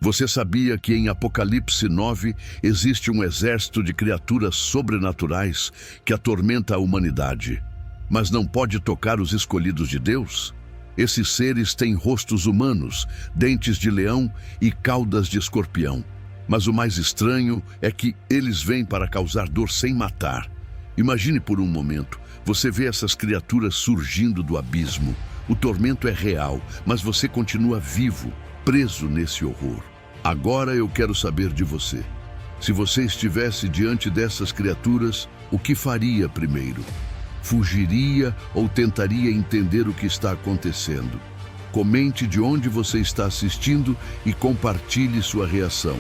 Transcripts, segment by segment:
Você sabia que em Apocalipse 9 existe um exército de criaturas sobrenaturais que atormenta a humanidade, mas não pode tocar os escolhidos de Deus? Esses seres têm rostos humanos, dentes de leão e caudas de escorpião. Mas o mais estranho é que eles vêm para causar dor sem matar. Imagine por um momento, você vê essas criaturas surgindo do abismo. O tormento é real, mas você continua vivo, preso nesse horror. Agora eu quero saber de você. Se você estivesse diante dessas criaturas, o que faria primeiro? Fugiria ou tentaria entender o que está acontecendo? Comente de onde você está assistindo e compartilhe sua reação.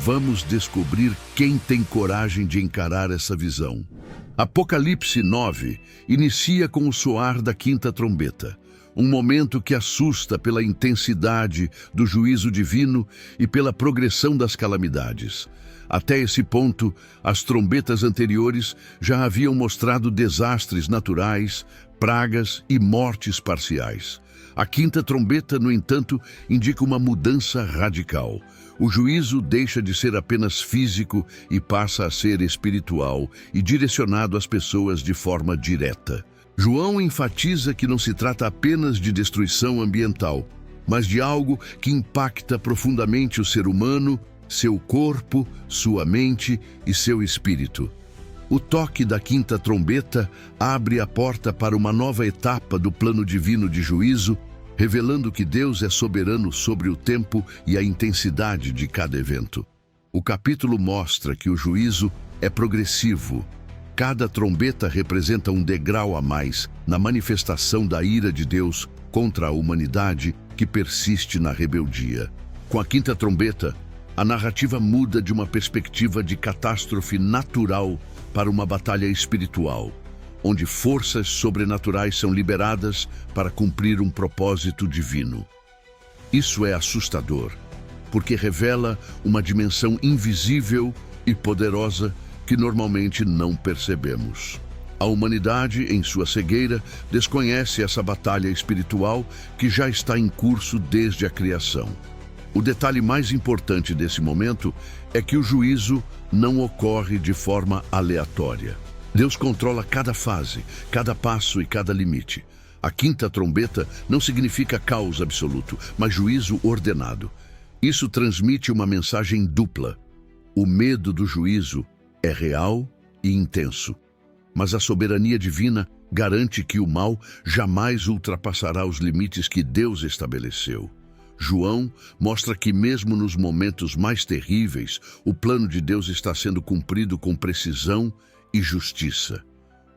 Vamos descobrir quem tem coragem de encarar essa visão. Apocalipse 9 inicia com o soar da quinta trombeta, um momento que assusta pela intensidade do juízo divino e pela progressão das calamidades. Até esse ponto, as trombetas anteriores já haviam mostrado desastres naturais, pragas e mortes parciais. A quinta trombeta, no entanto, indica uma mudança radical. O juízo deixa de ser apenas físico e passa a ser espiritual e direcionado às pessoas de forma direta. João enfatiza que não se trata apenas de destruição ambiental, mas de algo que impacta profundamente o ser humano, seu corpo, sua mente e seu espírito. O toque da quinta trombeta abre a porta para uma nova etapa do plano divino de juízo, revelando que Deus é soberano sobre o tempo e a intensidade de cada evento. O capítulo mostra que o juízo é progressivo. Cada trombeta representa um degrau a mais na manifestação da ira de Deus contra a humanidade que persiste na rebeldia. Com a quinta trombeta, a narrativa muda de uma perspectiva de catástrofe natural para uma batalha espiritual, onde forças sobrenaturais são liberadas para cumprir um propósito divino. Isso é assustador, porque revela uma dimensão invisível e poderosa que normalmente não percebemos. A humanidade, em sua cegueira, desconhece essa batalha espiritual que já está em curso desde a criação. O detalhe mais importante desse momento é que o juízo não ocorre de forma aleatória. Deus controla cada fase, cada passo e cada limite. A quinta trombeta não significa caos absoluto, mas juízo ordenado. Isso transmite uma mensagem dupla. O medo do juízo é real e intenso, mas a soberania divina garante que o mal jamais ultrapassará os limites que Deus estabeleceu. João mostra que mesmo nos momentos mais terríveis, o plano de Deus está sendo cumprido com precisão e justiça.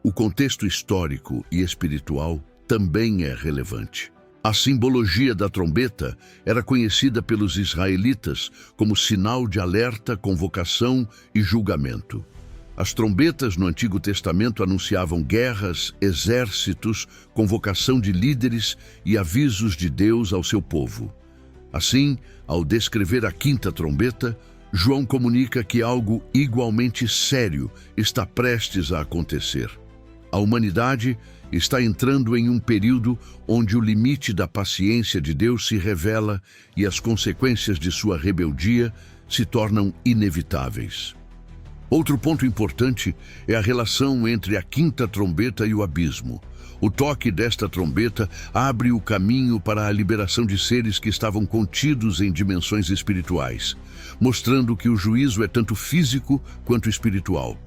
O contexto histórico e espiritual também é relevante. A simbologia da trombeta era conhecida pelos israelitas como sinal de alerta, convocação e julgamento. As trombetas no Antigo Testamento anunciavam guerras, exércitos, convocação de líderes e avisos de Deus ao seu povo. Assim, ao descrever a quinta trombeta, João comunica que algo igualmente sério está prestes a acontecer. A humanidade está entrando em um período onde o limite da paciência de Deus se revela e as consequências de sua rebeldia se tornam inevitáveis. Outro ponto importante é a relação entre a quinta trombeta e o abismo. O toque desta trombeta abre o caminho para a liberação de seres que estavam contidos em dimensões espirituais, mostrando que o juízo é tanto físico quanto espiritual.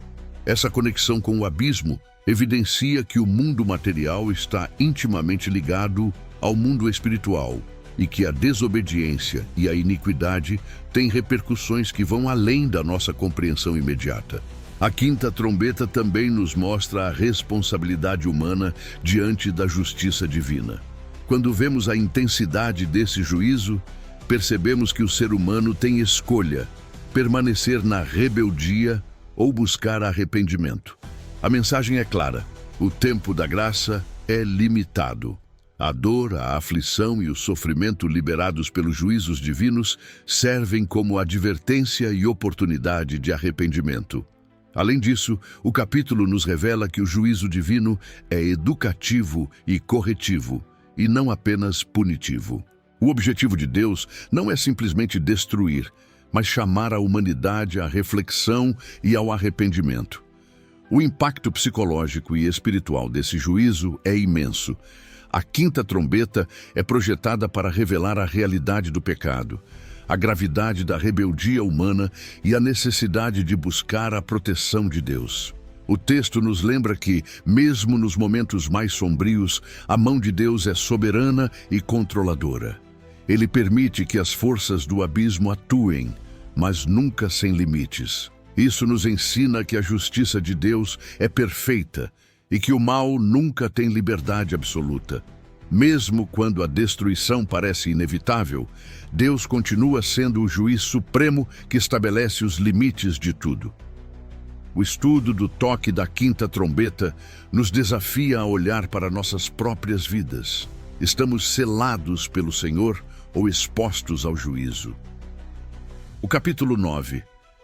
Essa conexão com o abismo evidencia que o mundo material está intimamente ligado ao mundo espiritual e que a desobediência e a iniquidade têm repercussões que vão além da nossa compreensão imediata. A quinta trombeta também nos mostra a responsabilidade humana diante da justiça divina. Quando vemos a intensidade desse juízo, percebemos que o ser humano tem escolha: permanecer na rebeldia ou buscar arrependimento. A mensagem é clara: o tempo da graça é limitado. A dor, a aflição e o sofrimento liberados pelos juízos divinos servem como advertência e oportunidade de arrependimento. Além disso, o capítulo nos revela que o juízo divino é educativo e corretivo, e não apenas punitivo. O objetivo de Deus não é simplesmente destruir, mas chamar a humanidade à reflexão e ao arrependimento. O impacto psicológico e espiritual desse juízo é imenso. A quinta trombeta é projetada para revelar a realidade do pecado, a gravidade da rebeldia humana e a necessidade de buscar a proteção de Deus. O texto nos lembra que, mesmo nos momentos mais sombrios, a mão de Deus é soberana e controladora. Ele permite que as forças do abismo atuem, mas nunca sem limites. Isso nos ensina que a justiça de Deus é perfeita e que o mal nunca tem liberdade absoluta. Mesmo quando a destruição parece inevitável, Deus continua sendo o juiz supremo que estabelece os limites de tudo. O estudo do toque da quinta trombeta nos desafia a olhar para nossas próprias vidas. Estamos selados pelo Senhor ou expostos ao juízo? O capítulo 9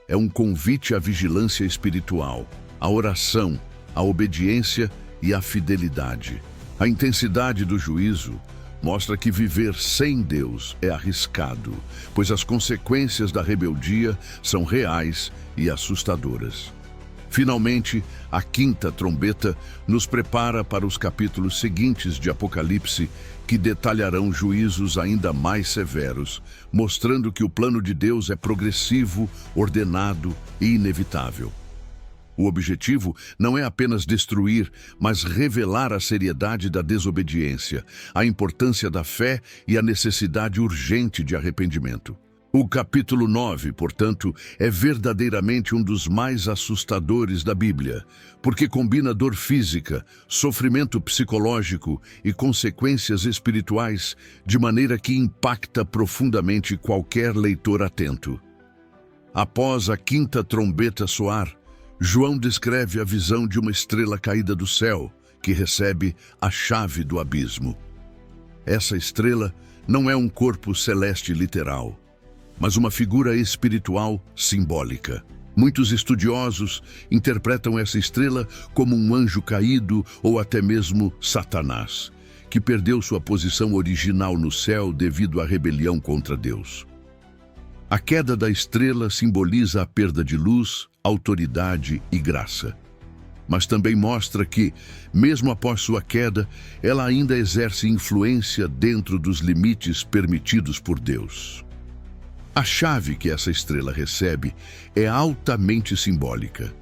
é um convite à vigilância espiritual, à oração, à obediência e à fidelidade. A intensidade do juízo mostra que viver sem Deus é arriscado, pois as consequências da rebeldia são reais e assustadoras. Finalmente, a quinta trombeta nos prepara para os capítulos seguintes de Apocalipse, que detalharão juízos ainda mais severos, mostrando que o plano de Deus é progressivo, ordenado e inevitável. O objetivo não é apenas destruir, mas revelar a seriedade da desobediência, a importância da fé e a necessidade urgente de arrependimento. O capítulo 9, portanto, é verdadeiramente um dos mais assustadores da Bíblia, porque combina dor física, sofrimento psicológico e consequências espirituais de maneira que impacta profundamente qualquer leitor atento. Após a quinta trombeta soar, João descreve a visão de uma estrela caída do céu, que recebe a chave do abismo. Essa estrela não é um corpo celeste literal, mas uma figura espiritual simbólica. Muitos estudiosos interpretam essa estrela como um anjo caído ou até mesmo Satanás, que perdeu sua posição original no céu devido à rebelião contra Deus. A queda da estrela simboliza a perda de luz, autoridade e graça. Mas também mostra que, mesmo após sua queda, ela ainda exerce influência dentro dos limites permitidos por Deus. A chave que essa estrela recebe é altamente simbólica.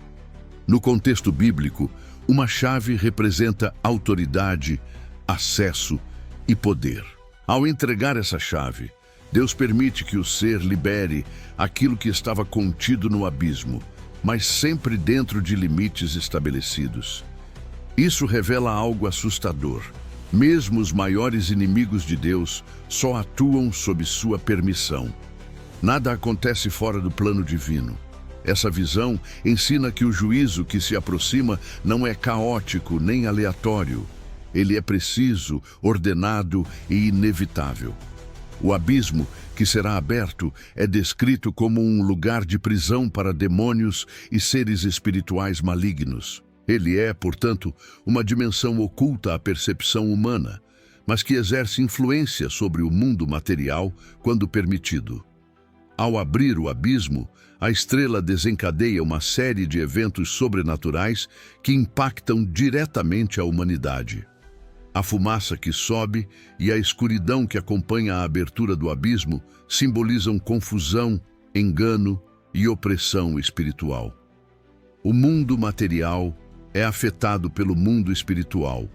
No contexto bíblico, uma chave representa autoridade, acesso e poder. Ao entregar essa chave, Deus permite que o ser libere aquilo que estava contido no abismo, mas sempre dentro de limites estabelecidos. Isso revela algo assustador. Mesmo os maiores inimigos de Deus só atuam sob sua permissão. Nada acontece fora do plano divino. Essa visão ensina que o juízo que se aproxima não é caótico nem aleatório. Ele é preciso, ordenado e inevitável. O abismo que será aberto é descrito como um lugar de prisão para demônios e seres espirituais malignos. Ele é, portanto, uma dimensão oculta à percepção humana, mas que exerce influência sobre o mundo material quando permitido. Ao abrir o abismo, a estrela desencadeia uma série de eventos sobrenaturais que impactam diretamente a humanidade. A fumaça que sobe e a escuridão que acompanha a abertura do abismo simbolizam confusão, engano e opressão espiritual. O mundo material é afetado pelo mundo espiritual,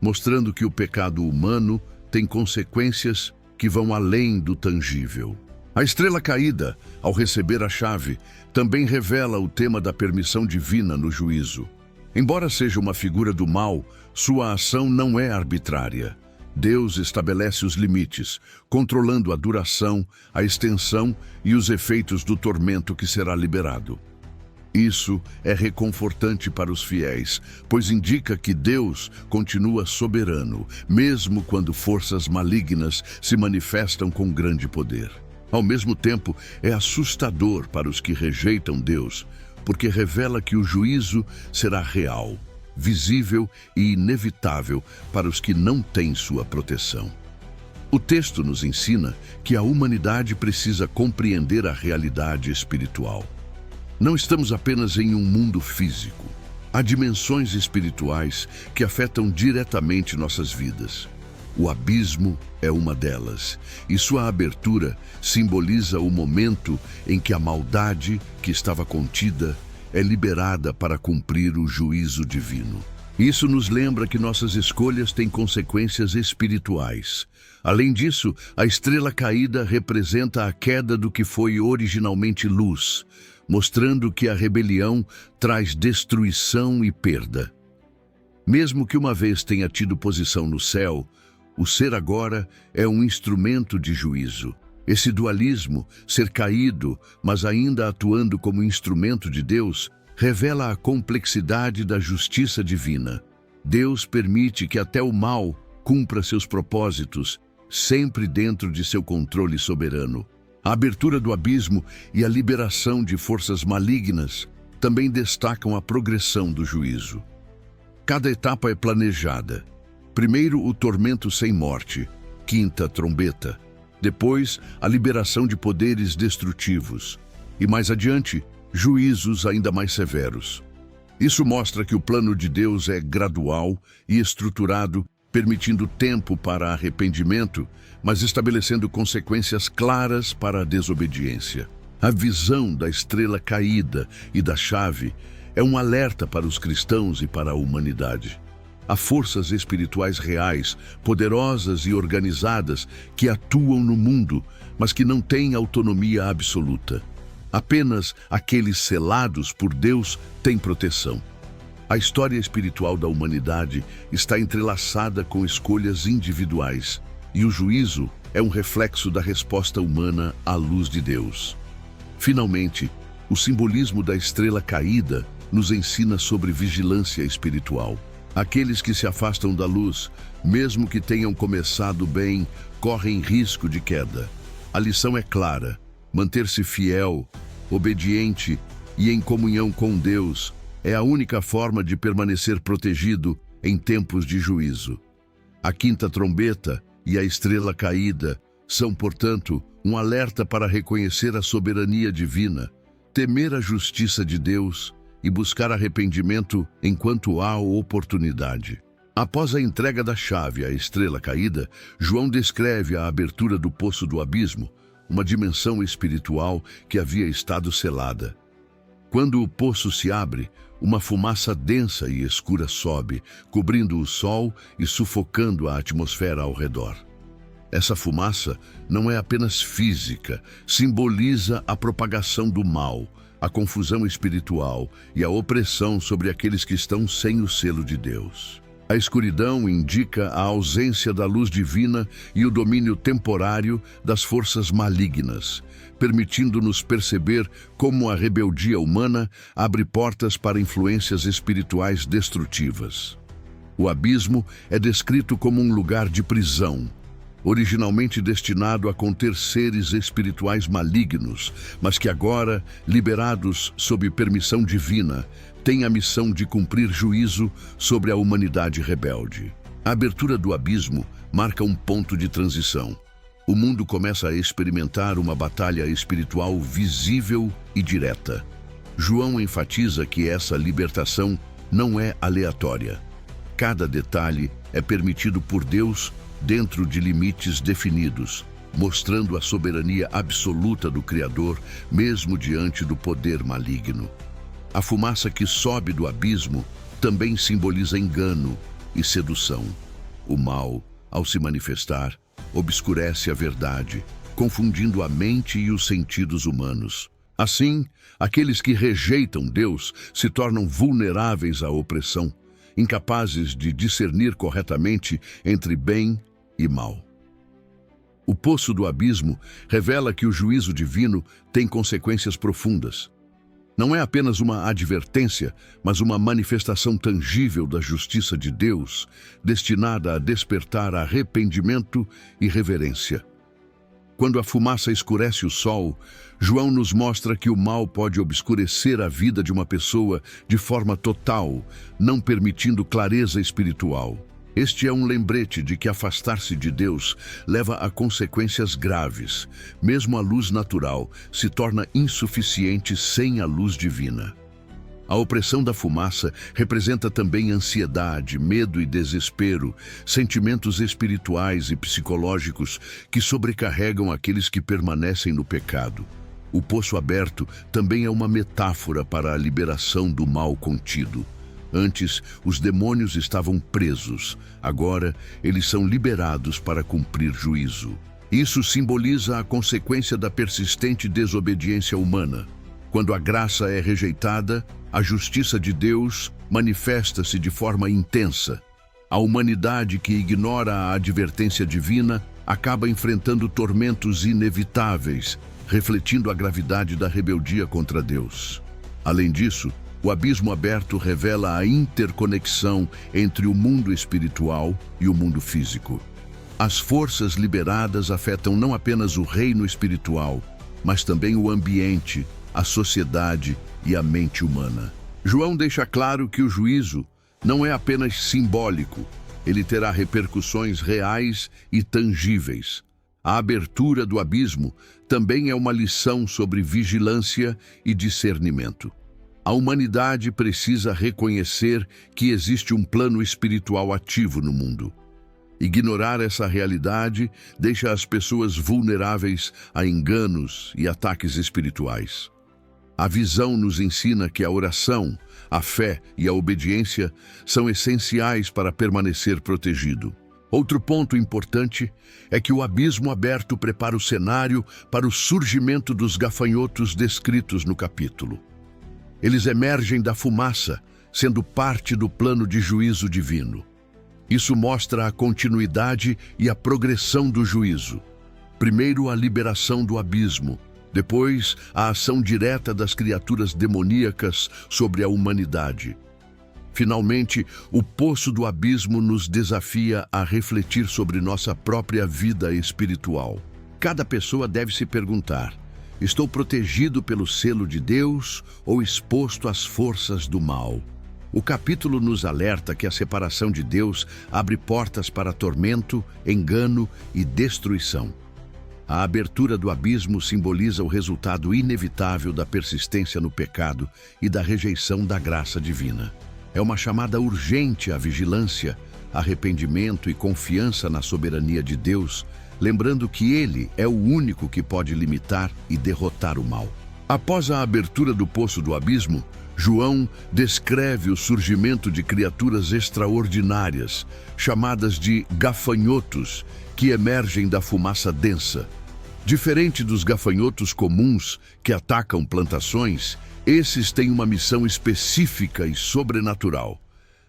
mostrando que o pecado humano tem consequências que vão além do tangível. A estrela caída, ao receber a chave, também revela o tema da permissão divina no juízo. Embora seja uma figura do mal, sua ação não é arbitrária. Deus estabelece os limites, controlando a duração, a extensão e os efeitos do tormento que será liberado. Isso é reconfortante para os fiéis, pois indica que Deus continua soberano, mesmo quando forças malignas se manifestam com grande poder. Ao mesmo tempo, é assustador para os que rejeitam Deus, porque revela que o juízo será real, visível e inevitável para os que não têm sua proteção. O texto nos ensina que a humanidade precisa compreender a realidade espiritual. Não estamos apenas em um mundo físico. Há dimensões espirituais que afetam diretamente nossas vidas. O abismo é uma delas, e sua abertura simboliza o momento em que a maldade que estava contida é liberada para cumprir o juízo divino. Isso nos lembra que nossas escolhas têm consequências espirituais. Além disso, a estrela caída representa a queda do que foi originalmente luz, mostrando que a rebelião traz destruição e perda. Mesmo que uma vez tenha tido posição no céu, o ser agora é um instrumento de juízo. Esse dualismo, ser caído, mas ainda atuando como instrumento de Deus, revela a complexidade da justiça divina. Deus permite que até o mal cumpra seus propósitos, sempre dentro de seu controle soberano. A abertura do abismo e a liberação de forças malignas também destacam a progressão do juízo. Cada etapa é planejada. Primeiro, o tormento sem morte, quinta trombeta. Depois, a liberação de poderes destrutivos. E mais adiante, juízos ainda mais severos. Isso mostra que o plano de Deus é gradual e estruturado, permitindo tempo para arrependimento, mas estabelecendo consequências claras para a desobediência. A visão da estrela caída e da chave é um alerta para os cristãos e para a humanidade. Há forças espirituais reais, poderosas e organizadas que atuam no mundo, mas que não têm autonomia absoluta. Apenas aqueles selados por Deus têm proteção. A história espiritual da humanidade está entrelaçada com escolhas individuais, e o juízo é um reflexo da resposta humana à luz de Deus. Finalmente, o simbolismo da estrela caída nos ensina sobre vigilância espiritual. Aqueles que se afastam da luz, mesmo que tenham começado bem, correm risco de queda. A lição é clara: manter-se fiel, obediente e em comunhão com Deus é a única forma de permanecer protegido em tempos de juízo. A quinta trombeta e a estrela caída são, portanto, um alerta para reconhecer a soberania divina, temer a justiça de Deus e buscar arrependimento enquanto há oportunidade. Após a entrega da chave à estrela caída, João descreve a abertura do poço do abismo, uma dimensão espiritual que havia estado selada. Quando o poço se abre, uma fumaça densa e escura sobe, cobrindo o sol e sufocando a atmosfera ao redor. Essa fumaça não é apenas física, simboliza a propagação do mal, a confusão espiritual e a opressão sobre aqueles que estão sem o selo de Deus. A escuridão indica a ausência da luz divina e o domínio temporário das forças malignas, permitindo-nos perceber como a rebeldia humana abre portas para influências espirituais destrutivas. O abismo é descrito como um lugar de prisão, originalmente destinado a conter seres espirituais malignos, mas que agora, liberados sob permissão divina, têm a missão de cumprir juízo sobre a humanidade rebelde. A abertura do abismo marca um ponto de transição. O mundo começa a experimentar uma batalha espiritual visível e direta. João enfatiza que essa libertação não é aleatória. Cada detalhe é permitido por Deus dentro de limites definidos, mostrando a soberania absoluta do Criador, mesmo diante do poder maligno. A fumaça que sobe do abismo também simboliza engano e sedução. O mal, ao se manifestar, obscurece a verdade, confundindo a mente e os sentidos humanos. Assim, aqueles que rejeitam Deus se tornam vulneráveis à opressão, incapazes de discernir corretamente entre bem e mal. O poço do abismo revela que o juízo divino tem consequências profundas. Não é apenas uma advertência, mas uma manifestação tangível da justiça de Deus, destinada a despertar arrependimento e reverência. Quando a fumaça escurece o sol, João nos mostra que o mal pode obscurecer a vida de uma pessoa de forma total, não permitindo clareza espiritual. Este é um lembrete de que afastar-se de Deus leva a consequências graves. Mesmo a luz natural se torna insuficiente sem a luz divina. A opressão da fumaça representa também ansiedade, medo e desespero, sentimentos espirituais e psicológicos que sobrecarregam aqueles que permanecem no pecado. O poço aberto também é uma metáfora para a liberação do mal contido. Antes, os demônios estavam presos. Agora, eles são liberados para cumprir juízo. Isso simboliza a consequência da persistente desobediência humana. Quando a graça é rejeitada, a justiça de Deus manifesta-se de forma intensa. A humanidade que ignora a advertência divina acaba enfrentando tormentos inevitáveis, refletindo a gravidade da rebeldia contra Deus. Além disso, o abismo aberto revela a interconexão entre o mundo espiritual e o mundo físico. As forças liberadas afetam não apenas o reino espiritual, mas também o ambiente, a sociedade e a mente humana. João deixa claro que o juízo não é apenas simbólico, ele terá repercussões reais e tangíveis. A abertura do abismo também é uma lição sobre vigilância e discernimento. A humanidade precisa reconhecer que existe um plano espiritual ativo no mundo. Ignorar essa realidade deixa as pessoas vulneráveis a enganos e ataques espirituais. A visão nos ensina que a oração, a fé e a obediência são essenciais para permanecer protegido. Outro ponto importante é que o abismo aberto prepara o cenário para o surgimento dos gafanhotos descritos no capítulo. Eles emergem da fumaça, sendo parte do plano de juízo divino. Isso mostra a continuidade e a progressão do juízo. Primeiro, a liberação do abismo. Depois, a ação direta das criaturas demoníacas sobre a humanidade. Finalmente, o poço do abismo nos desafia a refletir sobre nossa própria vida espiritual. Cada pessoa deve se perguntar: estou protegido pelo selo de Deus ou exposto às forças do mal? O capítulo nos alerta que a separação de Deus abre portas para tormento, engano e destruição. A abertura do abismo simboliza o resultado inevitável da persistência no pecado e da rejeição da graça divina. É uma chamada urgente à vigilância, arrependimento e confiança na soberania de Deus, lembrando que Ele é o único que pode limitar e derrotar o mal. Após a abertura do poço do abismo, João descreve o surgimento de criaturas extraordinárias, chamadas de gafanhotos, que emergem da fumaça densa. Diferente dos gafanhotos comuns que atacam plantações, esses têm uma missão específica e sobrenatural: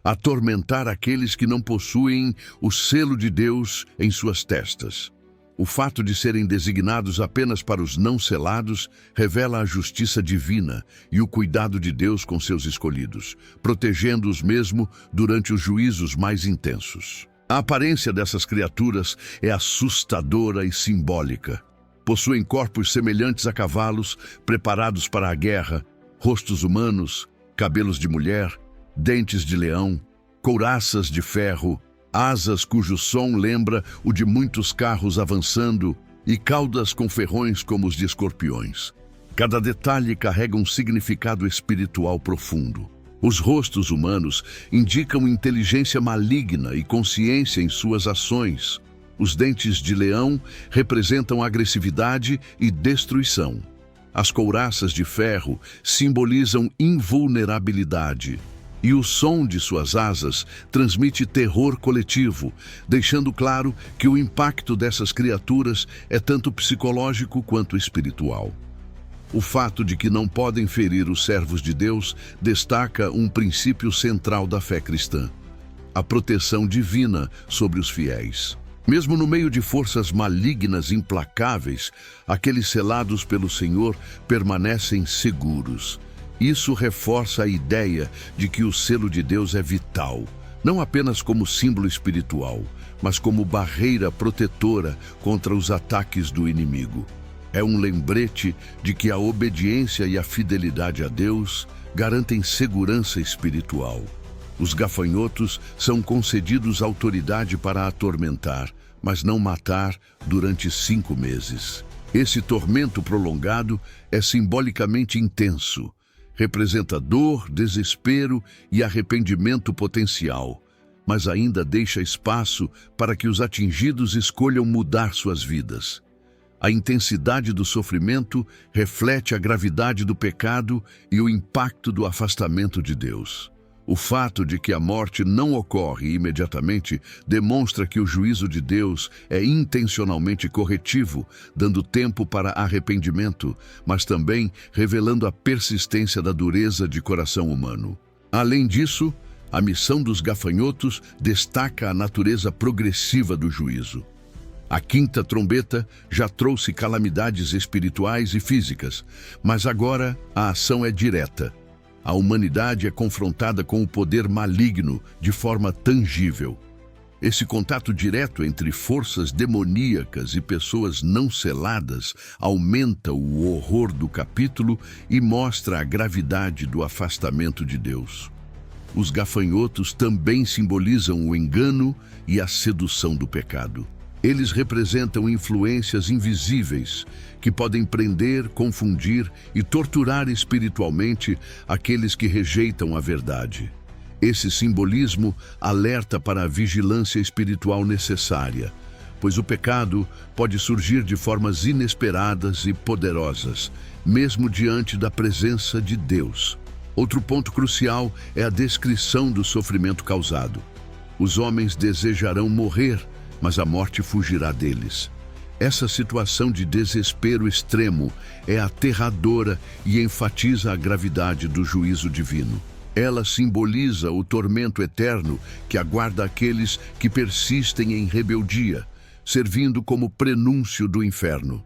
atormentar aqueles que não possuem o selo de Deus em suas testas. O fato de serem designados apenas para os não selados revela a justiça divina e o cuidado de Deus com seus escolhidos, protegendo-os mesmo durante os juízos mais intensos. A aparência dessas criaturas é assustadora e simbólica. Possuem corpos semelhantes a cavalos, preparados para a guerra, rostos humanos, cabelos de mulher, dentes de leão, couraças de ferro, asas cujo som lembra o de muitos carros avançando e caudas com ferrões como os de escorpiões. Cada detalhe carrega um significado espiritual profundo. Os rostos humanos indicam inteligência maligna e consciência em suas ações. Os dentes de leão representam agressividade e destruição. As couraças de ferro simbolizam invulnerabilidade. E o som de suas asas transmite terror coletivo, deixando claro que o impacto dessas criaturas é tanto psicológico quanto espiritual. O fato de que não podem ferir os servos de Deus destaca um princípio central da fé cristã: a proteção divina sobre os fiéis. Mesmo no meio de forças malignas implacáveis, aqueles selados pelo Senhor permanecem seguros. Isso reforça a ideia de que o selo de Deus é vital, não apenas como símbolo espiritual, mas como barreira protetora contra os ataques do inimigo. É um lembrete de que a obediência e a fidelidade a Deus garantem segurança espiritual. Os gafanhotos são concedidos autoridade para atormentar, mas não matar durante 5 meses. Esse tormento prolongado é simbolicamente intenso. Representa dor, desespero e arrependimento potencial, mas ainda deixa espaço para que os atingidos escolham mudar suas vidas. A intensidade do sofrimento reflete a gravidade do pecado e o impacto do afastamento de Deus. O fato de que a morte não ocorre imediatamente demonstra que o juízo de Deus é intencionalmente corretivo, dando tempo para arrependimento, mas também revelando a persistência da dureza de coração humano. Além disso, a missão dos gafanhotos destaca a natureza progressiva do juízo. A quinta trombeta já trouxe calamidades espirituais e físicas, mas agora a ação é direta. A humanidade é confrontada com o poder maligno de forma tangível. Esse contato direto entre forças demoníacas e pessoas não seladas aumenta o horror do capítulo e mostra a gravidade do afastamento de Deus. Os gafanhotos também simbolizam o engano e a sedução do pecado. Eles representam influências invisíveis que podem prender, confundir e torturar espiritualmente aqueles que rejeitam a verdade. Esse simbolismo alerta para a vigilância espiritual necessária, pois o pecado pode surgir de formas inesperadas e poderosas, mesmo diante da presença de Deus. Outro ponto crucial é a descrição do sofrimento causado. Os homens desejarão morrer, mas a morte fugirá deles. Essa situação de desespero extremo é aterradora e enfatiza a gravidade do juízo divino. Ela simboliza o tormento eterno que aguarda aqueles que persistem em rebeldia, servindo como prenúncio do inferno.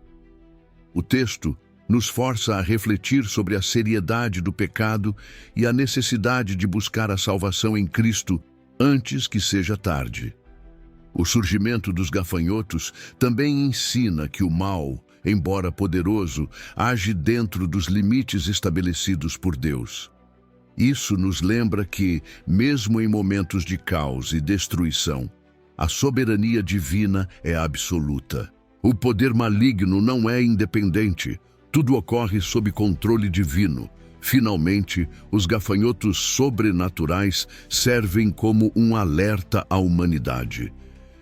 O texto nos força a refletir sobre a seriedade do pecado e a necessidade de buscar a salvação em Cristo antes que seja tarde. O surgimento dos gafanhotos também ensina que o mal, embora poderoso, age dentro dos limites estabelecidos por Deus. Isso nos lembra que, mesmo em momentos de caos e destruição, a soberania divina é absoluta. O poder maligno não é independente, tudo ocorre sob controle divino. Finalmente, os gafanhotos sobrenaturais servem como um alerta à humanidade.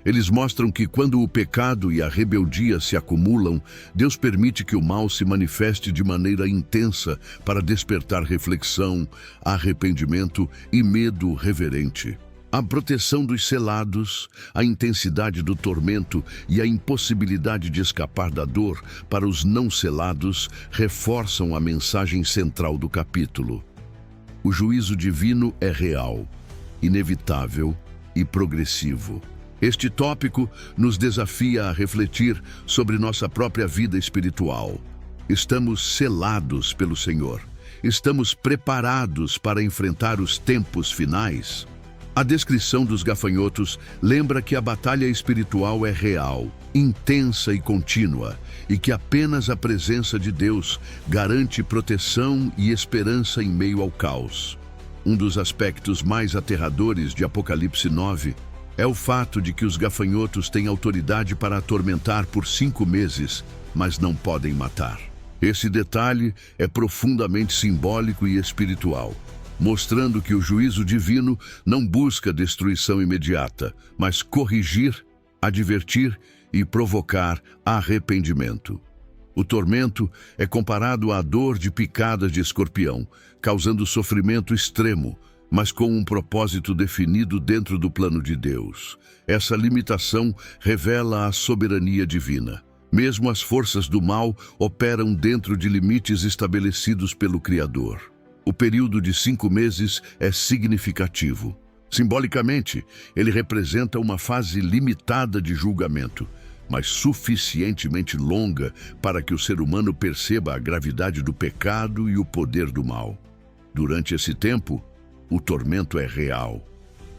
Eles mostram que quando o pecado e a rebeldia se acumulam, Deus permite que o mal se manifeste de maneira intensa para despertar reflexão, arrependimento e medo reverente. A proteção dos selados, a intensidade do tormento e a impossibilidade de escapar da dor para os não selados reforçam a mensagem central do capítulo. O juízo divino é real, inevitável e progressivo. Este tópico nos desafia a refletir sobre nossa própria vida espiritual. Estamos selados pelo Senhor. Estamos preparados para enfrentar os tempos finais. A descrição dos gafanhotos lembra que a batalha espiritual é real, intensa e contínua, e que apenas a presença de Deus garante proteção e esperança em meio ao caos. Um dos aspectos mais aterradores de Apocalipse 9 é o fato de que os gafanhotos têm autoridade para atormentar por 5 meses, mas não podem matar. Esse detalhe é profundamente simbólico e espiritual, mostrando que o juízo divino não busca destruição imediata, mas corrigir, advertir e provocar arrependimento. O tormento é comparado à dor de picadas de escorpião, causando sofrimento extremo, mas com um propósito definido dentro do plano de Deus. Essa limitação revela a soberania divina. Mesmo as forças do mal operam dentro de limites estabelecidos pelo Criador. O período de 5 meses é significativo. Simbolicamente, ele representa uma fase limitada de julgamento, mas suficientemente longa para que o ser humano perceba a gravidade do pecado e o poder do mal. Durante esse tempo, o tormento é real,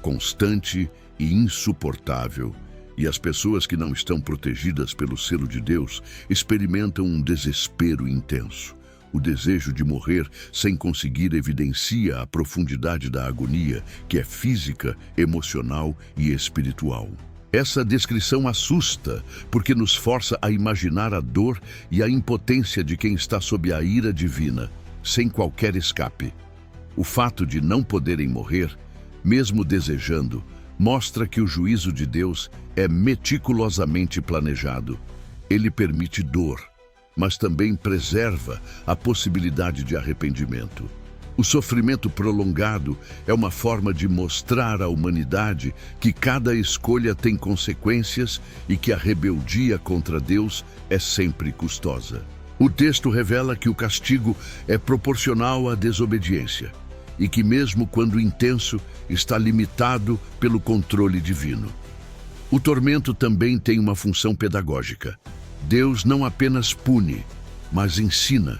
constante e insuportável, e as pessoas que não estão protegidas pelo selo de Deus experimentam um desespero intenso. O desejo de morrer sem conseguir evidencia a profundidade da agonia, que é física, emocional e espiritual. Essa descrição assusta, porque nos força a imaginar a dor e a impotência de quem está sob a ira divina, sem qualquer escape. O fato de não poderem morrer, mesmo desejando, mostra que o juízo de Deus é meticulosamente planejado. Ele permite dor, mas também preserva a possibilidade de arrependimento. O sofrimento prolongado é uma forma de mostrar à humanidade que cada escolha tem consequências e que a rebeldia contra Deus é sempre custosa. O texto revela que o castigo é proporcional à desobediência e que, mesmo quando intenso, está limitado pelo controle divino. O tormento também tem uma função pedagógica. Deus não apenas pune, mas ensina.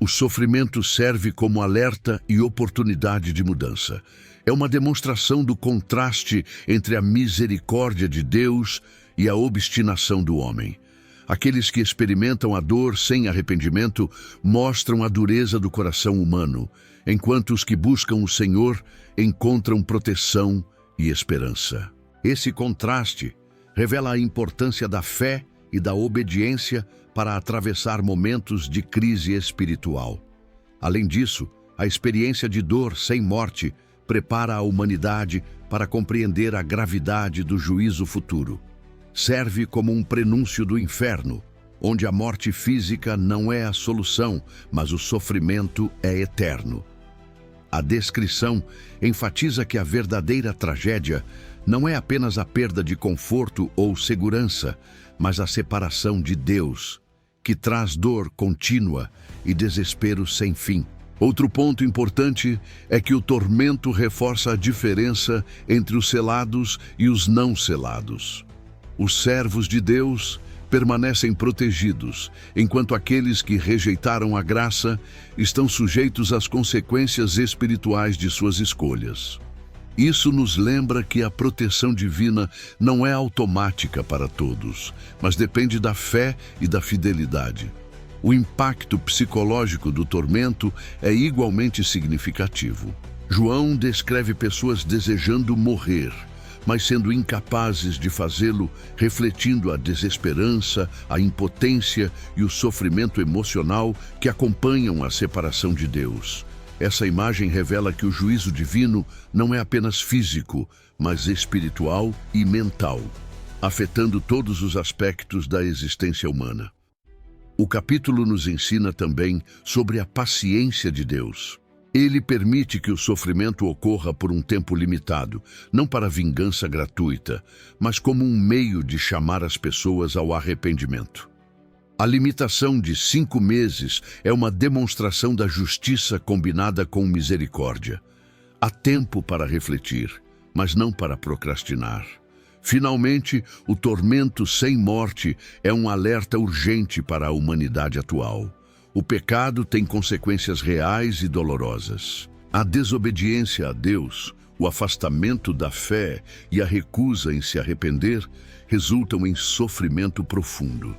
O sofrimento serve como alerta e oportunidade de mudança. É uma demonstração do contraste entre a misericórdia de Deus e a obstinação do homem. Aqueles que experimentam a dor sem arrependimento mostram a dureza do coração humano, enquanto os que buscam o Senhor encontram proteção e esperança. Esse contraste revela a importância da fé e da obediência para atravessar momentos de crise espiritual. Além disso, a experiência de dor sem morte prepara a humanidade para compreender a gravidade do juízo futuro. Serve como um prenúncio do inferno, onde a morte física não é a solução, mas o sofrimento é eterno. A descrição enfatiza que a verdadeira tragédia não é apenas a perda de conforto ou segurança, mas a separação de Deus, que traz dor contínua e desespero sem fim. Outro ponto importante é que o tormento reforça a diferença entre os selados e os não selados. Os servos de Deus permanecem protegidos, enquanto aqueles que rejeitaram a graça estão sujeitos às consequências espirituais de suas escolhas. Isso nos lembra que a proteção divina não é automática para todos, mas depende da fé e da fidelidade. O impacto psicológico do tormento é igualmente significativo. João descreve pessoas desejando morrer, mas sendo incapazes de fazê-lo, refletindo a desesperança, a impotência e o sofrimento emocional que acompanham a separação de Deus. Essa imagem revela que o juízo divino não é apenas físico, mas espiritual e mental, afetando todos os aspectos da existência humana. O capítulo nos ensina também sobre a paciência de Deus. Ele permite que o sofrimento ocorra por um tempo limitado, não para vingança gratuita, mas como um meio de chamar as pessoas ao arrependimento. A limitação de 5 meses é uma demonstração da justiça combinada com misericórdia. Há tempo para refletir, mas não para procrastinar. Finalmente, o tormento sem morte é um alerta urgente para a humanidade atual. O pecado tem consequências reais e dolorosas. A desobediência a Deus, o afastamento da fé e a recusa em se arrepender resultam em sofrimento profundo.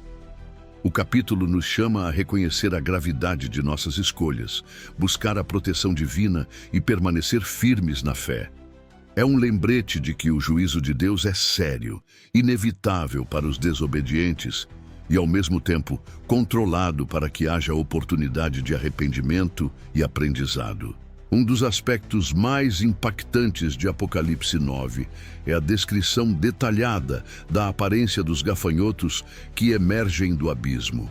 O capítulo nos chama a reconhecer a gravidade de nossas escolhas, buscar a proteção divina e permanecer firmes na fé. É um lembrete de que o juízo de Deus é sério, inevitável para os desobedientes e, ao mesmo tempo, controlado para que haja oportunidade de arrependimento e aprendizado. Um dos aspectos mais impactantes de Apocalipse 9 é a descrição detalhada da aparência dos gafanhotos que emergem do abismo.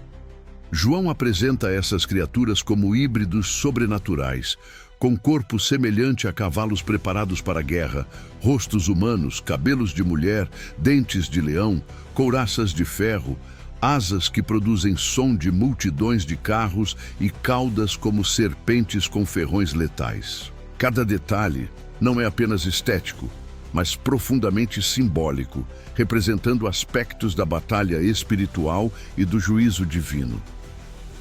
João apresenta essas criaturas como híbridos sobrenaturais, com corpo semelhante a cavalos preparados para a guerra, rostos humanos, cabelos de mulher, dentes de leão, couraças de ferro, asas que produzem som de multidões de carros e caudas como serpentes com ferrões letais. Cada detalhe não é apenas estético, mas profundamente simbólico, representando aspectos da batalha espiritual e do juízo divino.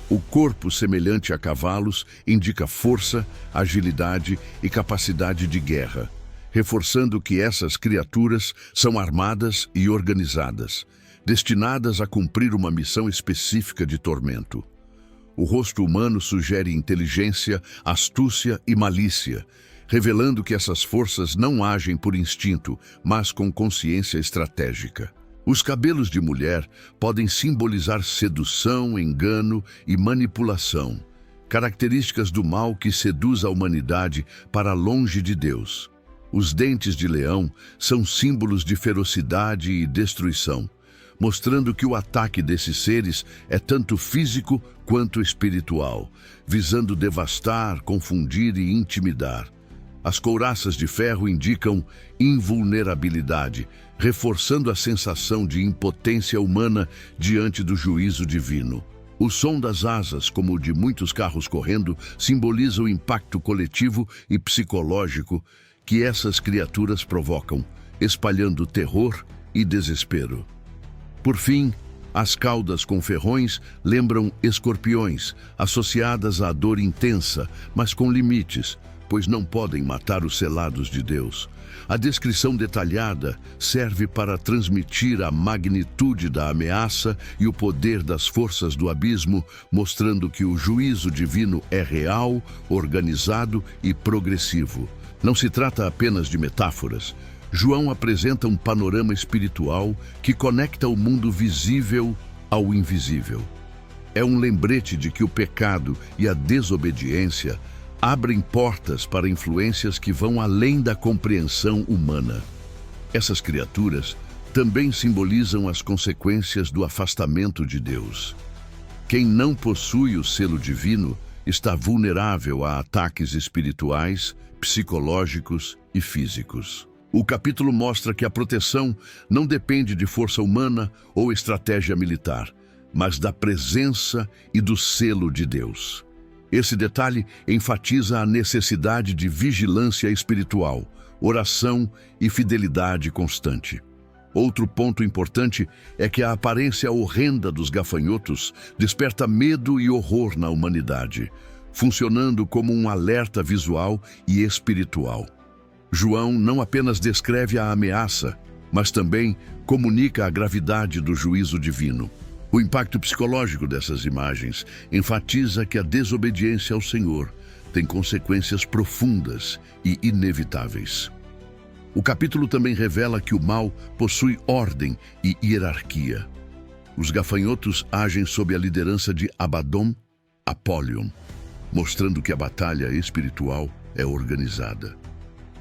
O corpo semelhante a cavalos indica força, agilidade e capacidade de guerra, reforçando que essas criaturas são armadas e organizadas, destinadas a cumprir uma missão específica de tormento. O rosto humano sugere inteligência, astúcia e malícia, revelando que essas forças não agem por instinto, mas com consciência estratégica. Os cabelos de mulher podem simbolizar sedução, engano e manipulação, características do mal que seduz a humanidade para longe de Deus. Os dentes de leão são símbolos de ferocidade e destruição, mostrando que o ataque desses seres é tanto físico quanto espiritual, visando devastar, confundir e intimidar. As couraças de ferro indicam invulnerabilidade, reforçando a sensação de impotência humana diante do juízo divino. O som das asas, como o de muitos carros correndo, simboliza o impacto coletivo e psicológico que essas criaturas provocam, espalhando terror e desespero. Por fim, as caudas com ferrões lembram escorpiões, associadas à dor intensa, mas com limites, pois não podem matar os selados de Deus. A descrição detalhada serve para transmitir a magnitude da ameaça e o poder das forças do abismo, mostrando que o juízo divino é real, organizado e progressivo. Não se trata apenas de metáforas. João apresenta um panorama espiritual que conecta o mundo visível ao invisível. É um lembrete de que o pecado e a desobediência abrem portas para influências que vão além da compreensão humana. Essas criaturas também simbolizam as consequências do afastamento de Deus. Quem não possui o selo divino está vulnerável a ataques espirituais, psicológicos e físicos. O capítulo mostra que a proteção não depende de força humana ou estratégia militar, mas da presença e do selo de Deus. Esse detalhe enfatiza a necessidade de vigilância espiritual, oração e fidelidade constante. Outro ponto importante é que a aparência horrenda dos gafanhotos desperta medo e horror na humanidade, funcionando como um alerta visual e espiritual. João não apenas descreve a ameaça, mas também comunica a gravidade do juízo divino. O impacto psicológico dessas imagens enfatiza que a desobediência ao Senhor tem consequências profundas e inevitáveis. O capítulo também revela que o mal possui ordem e hierarquia. Os gafanhotos agem sob a liderança de Abaddon, Apollyon, mostrando que a batalha espiritual é organizada.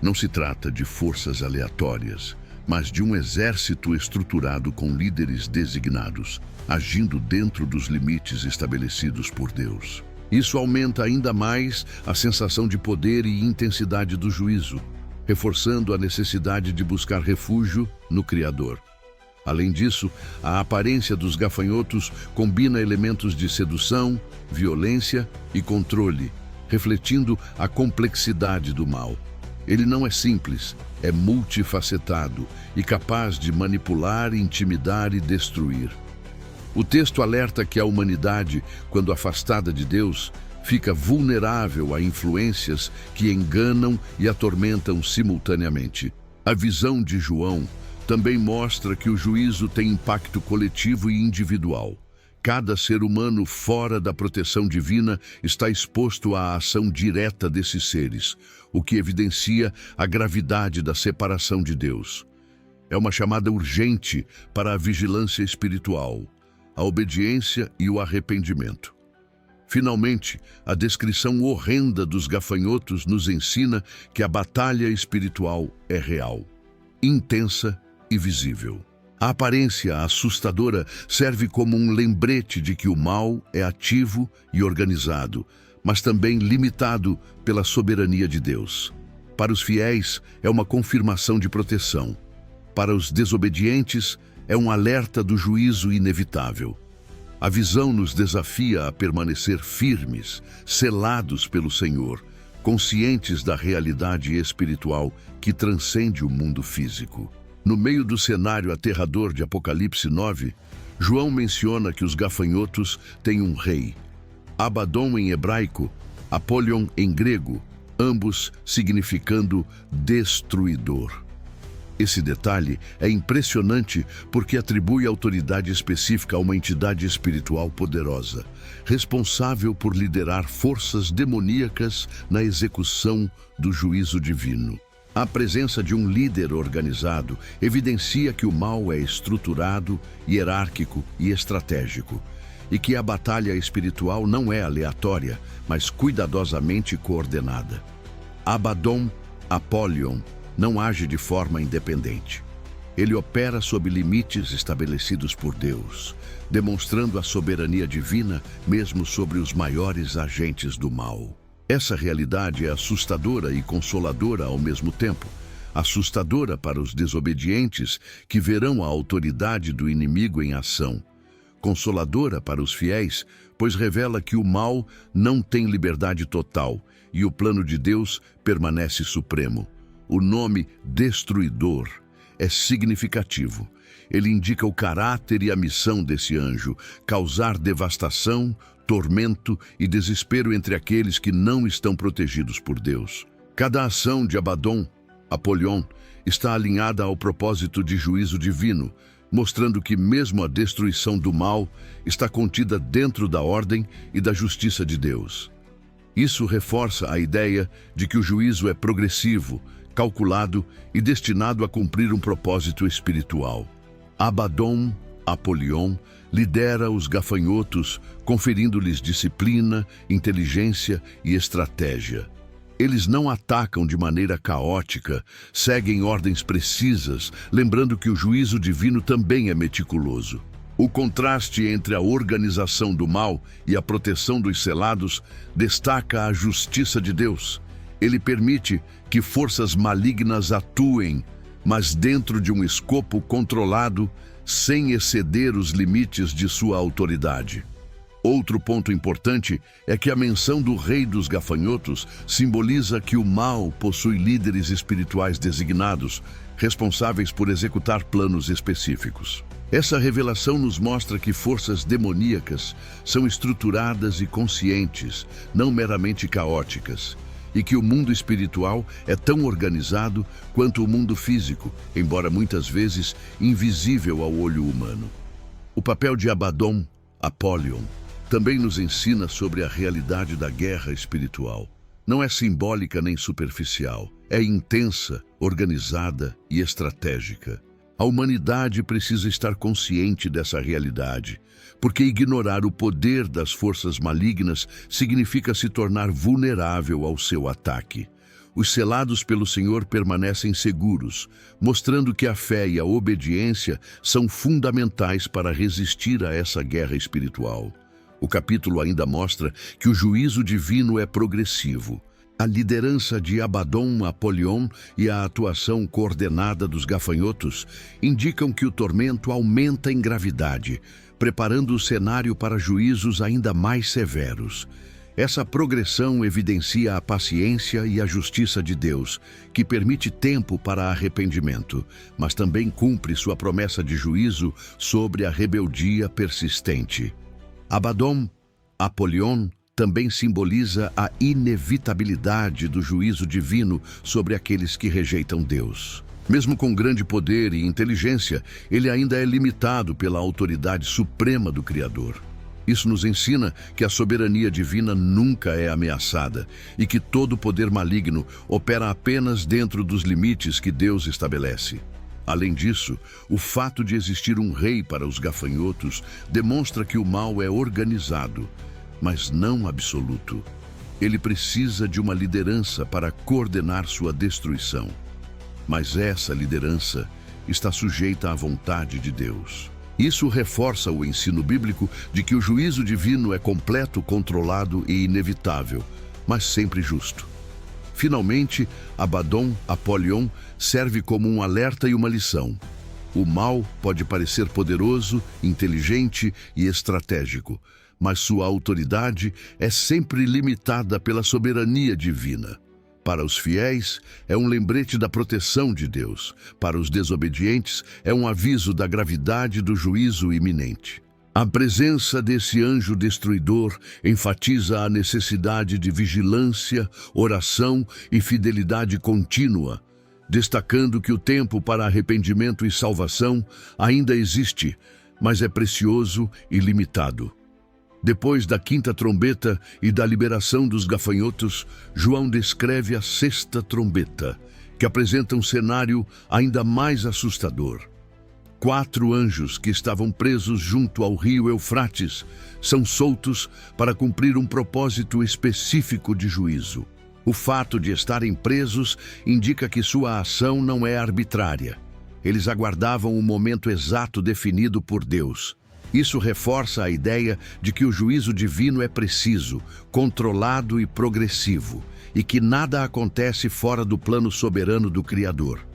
Não se trata de forças aleatórias, mas de um exército estruturado com líderes designados, agindo dentro dos limites estabelecidos por Deus. Isso aumenta ainda mais a sensação de poder e intensidade do juízo, reforçando a necessidade de buscar refúgio no Criador. Além disso, a aparência dos gafanhotos combina elementos de sedução, violência e controle, refletindo a complexidade do mal. Ele não é simples, é multifacetado e capaz de manipular, intimidar e destruir. O texto alerta que a humanidade, quando afastada de Deus, fica vulnerável a influências que enganam e atormentam simultaneamente. A visão de João também mostra que o juízo tem impacto coletivo e individual. Cada ser humano fora da proteção divina está exposto à ação direta desses seres, o que evidencia a gravidade da separação de Deus. É uma chamada urgente para a vigilância espiritual, a obediência e o arrependimento. Finalmente, a descrição horrenda dos gafanhotos nos ensina que a batalha espiritual é real, intensa e visível. A aparência assustadora serve como um lembrete de que o mal é ativo e organizado, mas também limitado pela soberania de Deus. Para os fiéis, é uma confirmação de proteção. Para os desobedientes, é um alerta do juízo inevitável. A visão nos desafia a permanecer firmes, selados pelo Senhor, conscientes da realidade espiritual que transcende o mundo físico. No meio do cenário aterrador de Apocalipse 9, João menciona que os gafanhotos têm um rei. Abaddon em hebraico, Apollyon em grego, ambos significando destruidor. Esse detalhe é impressionante porque atribui autoridade específica a uma entidade espiritual poderosa, responsável por liderar forças demoníacas na execução do juízo divino. A presença de um líder organizado evidencia que o mal é estruturado, hierárquico e estratégico, e que a batalha espiritual não é aleatória, mas cuidadosamente coordenada. Abaddon, Apollyon, não age de forma independente. Ele opera sob limites estabelecidos por Deus, demonstrando a soberania divina mesmo sobre os maiores agentes do mal. Essa realidade é assustadora e consoladora ao mesmo tempo. Assustadora para os desobedientes que verão a autoridade do inimigo em ação. Consoladora para os fiéis, pois revela que o mal não tem liberdade total e o plano de Deus permanece supremo. O nome Destruidor é significativo. Ele indica o caráter e a missão desse anjo: causar devastação, tormento e desespero entre aqueles que não estão protegidos por Deus. Cada ação de Abaddon, Apollyon, está alinhada ao propósito de juízo divino, mostrando que mesmo a destruição do mal está contida dentro da ordem e da justiça de Deus. Isso reforça a ideia de que o juízo é progressivo, calculado e destinado a cumprir um propósito espiritual. Abaddon, Apollyon, lidera os gafanhotos, conferindo-lhes disciplina, inteligência e estratégia. Eles não atacam de maneira caótica, seguem ordens precisas, lembrando que o juízo divino também é meticuloso. O contraste entre a organização do mal e a proteção dos selados destaca a justiça de Deus. Ele permite que forças malignas atuem, mas dentro de um escopo controlado, sem exceder os limites de sua autoridade. Outro ponto importante é que a menção do rei dos gafanhotos simboliza que o mal possui líderes espirituais designados, responsáveis por executar planos específicos. Essa revelação nos mostra que forças demoníacas são estruturadas e conscientes, não meramente caóticas, e que o mundo espiritual é tão organizado quanto o mundo físico, embora muitas vezes invisível ao olho humano. O papel de Abaddon, Apollyon, também nos ensina sobre a realidade da guerra espiritual. Não é simbólica nem superficial, é intensa, organizada e estratégica. A humanidade precisa estar consciente dessa realidade, porque ignorar o poder das forças malignas significa se tornar vulnerável ao seu ataque. Os selados pelo Senhor permanecem seguros, mostrando que a fé e a obediência são fundamentais para resistir a essa guerra espiritual. O capítulo ainda mostra que o juízo divino é progressivo. A liderança de Abaddon, Apollyon e a atuação coordenada dos gafanhotos indicam que o tormento aumenta em gravidade, preparando o cenário para juízos ainda mais severos. Essa progressão evidencia a paciência e a justiça de Deus, que permite tempo para arrependimento, mas também cumpre sua promessa de juízo sobre a rebeldia persistente. Abaddon, Apollyon, também simboliza a inevitabilidade do juízo divino sobre aqueles que rejeitam Deus. Mesmo com grande poder e inteligência, ele ainda é limitado pela autoridade suprema do Criador. Isso nos ensina que a soberania divina nunca é ameaçada e que todo poder maligno opera apenas dentro dos limites que Deus estabelece. Além disso, o fato de existir um rei para os gafanhotos demonstra que o mal é organizado, mas não absoluto. Ele precisa de uma liderança para coordenar sua destruição. Mas essa liderança está sujeita à vontade de Deus. Isso reforça o ensino bíblico de que o juízo divino é completo, controlado e inevitável, mas sempre justo. Finalmente, Abaddon, Apollyon, serve como um alerta e uma lição. O mal pode parecer poderoso, inteligente e estratégico, mas sua autoridade é sempre limitada pela soberania divina. Para os fiéis, é um lembrete da proteção de Deus. Para os desobedientes, é um aviso da gravidade do juízo iminente. A presença desse anjo destruidor enfatiza a necessidade de vigilância, oração e fidelidade contínua, destacando que o tempo para arrependimento e salvação ainda existe, mas é precioso e limitado. Depois da quinta trombeta e da liberação dos gafanhotos, João descreve a sexta trombeta, que apresenta um cenário ainda mais assustador. 4 anjos que estavam presos junto ao rio Eufrates são soltos para cumprir um propósito específico de juízo. O fato de estarem presos indica que sua ação não é arbitrária. Eles aguardavam o momento exato definido por Deus. Isso reforça a ideia de que o juízo divino é preciso, controlado e progressivo, e que nada acontece fora do plano soberano do Criador.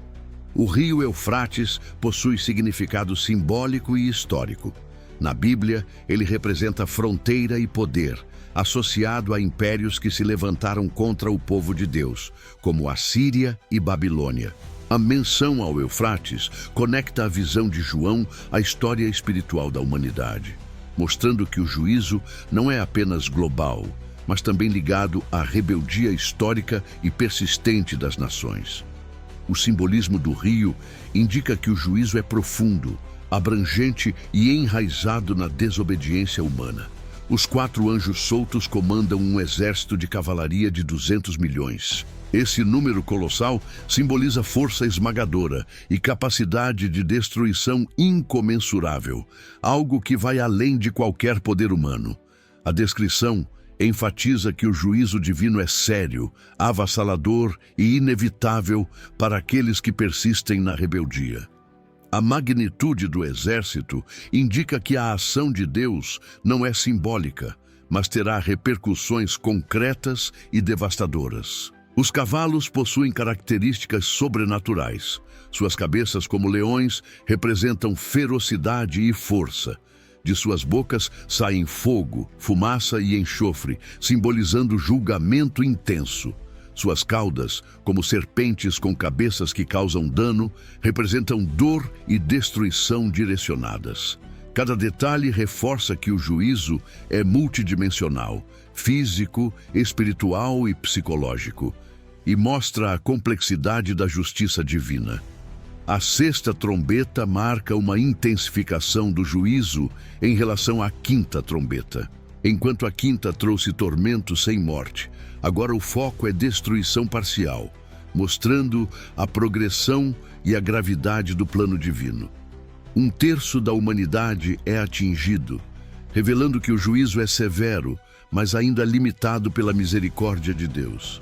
O rio Eufrates possui significado simbólico e histórico. Na Bíblia, ele representa fronteira e poder, associado a impérios que se levantaram contra o povo de Deus, como Assíria e Babilônia. A menção ao Eufrates conecta a visão de João à história espiritual da humanidade, mostrando que o juízo não é apenas global, mas também ligado à rebeldia histórica e persistente das nações. O simbolismo do rio indica que o juízo é profundo, abrangente e enraizado na desobediência humana. Os 4 anjos soltos comandam um exército de cavalaria de 200 milhões. Esse número colossal simboliza força esmagadora e capacidade de destruição incomensurável, algo que vai além de qualquer poder humano. A descrição enfatiza que o juízo divino é sério, avassalador e inevitável para aqueles que persistem na rebeldia. A magnitude do exército indica que a ação de Deus não é simbólica, mas terá repercussões concretas e devastadoras. Os cavalos possuem características sobrenaturais. Suas cabeças, como leões, representam ferocidade e força. De suas bocas saem fogo, fumaça e enxofre, simbolizando julgamento intenso. Suas caudas, como serpentes com cabeças que causam dano, representam dor e destruição direcionadas. Cada detalhe reforça que o juízo é multidimensional, físico, espiritual e psicológico, e mostra a complexidade da justiça divina. A sexta trombeta marca uma intensificação do juízo em relação à quinta trombeta. Enquanto a quinta trouxe tormento sem morte, agora o foco é destruição parcial, mostrando a progressão e a gravidade do plano divino. 1/3 da humanidade é atingido, revelando que o juízo é severo, mas ainda limitado pela misericórdia de Deus.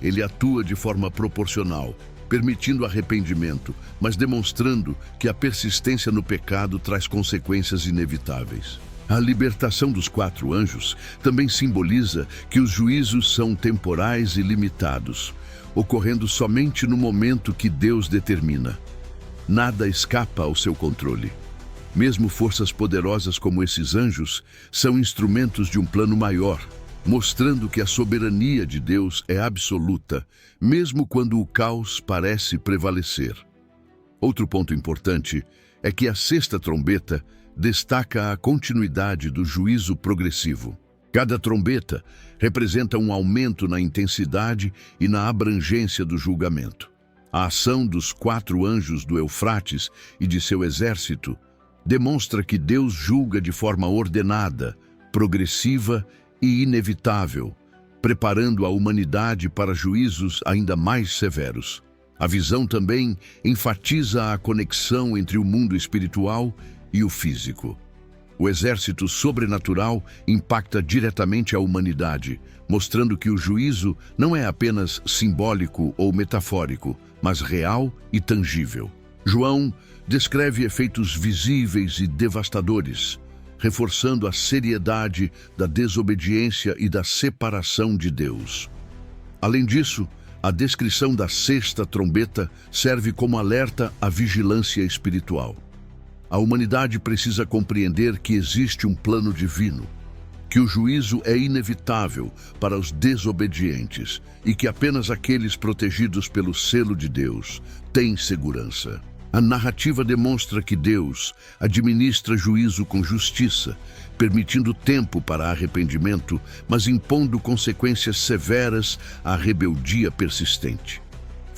Ele atua de forma proporcional, permitindo arrependimento, mas demonstrando que a persistência no pecado traz consequências inevitáveis. A libertação dos 4 anjos também simboliza que os juízos são temporais e limitados, ocorrendo somente no momento que Deus determina. Nada escapa ao seu controle. Mesmo forças poderosas como esses anjos são instrumentos de um plano maior, mostrando que a soberania de Deus é absoluta, mesmo quando o caos parece prevalecer. Outro ponto importante é que a sexta trombeta destaca a continuidade do juízo progressivo. Cada trombeta representa um aumento na intensidade e na abrangência do julgamento. A ação dos 4 anjos do Eufrates e de seu exército demonstra que Deus julga de forma ordenada, progressiva e inevitável, preparando a humanidade para juízos ainda mais severos. A visão também enfatiza a conexão entre o mundo espiritual e o físico. O exército sobrenatural impacta diretamente a humanidade, mostrando que o juízo não é apenas simbólico ou metafórico, mas real e tangível. João descreve efeitos visíveis e devastadores, reforçando a seriedade da desobediência e da separação de Deus. Além disso, a descrição da sexta trombeta serve como alerta à vigilância espiritual. A humanidade precisa compreender que existe um plano divino, que o juízo é inevitável para os desobedientes e que apenas aqueles protegidos pelo selo de Deus têm segurança. A narrativa demonstra que Deus administra juízo com justiça, permitindo tempo para arrependimento, mas impondo consequências severas à rebeldia persistente.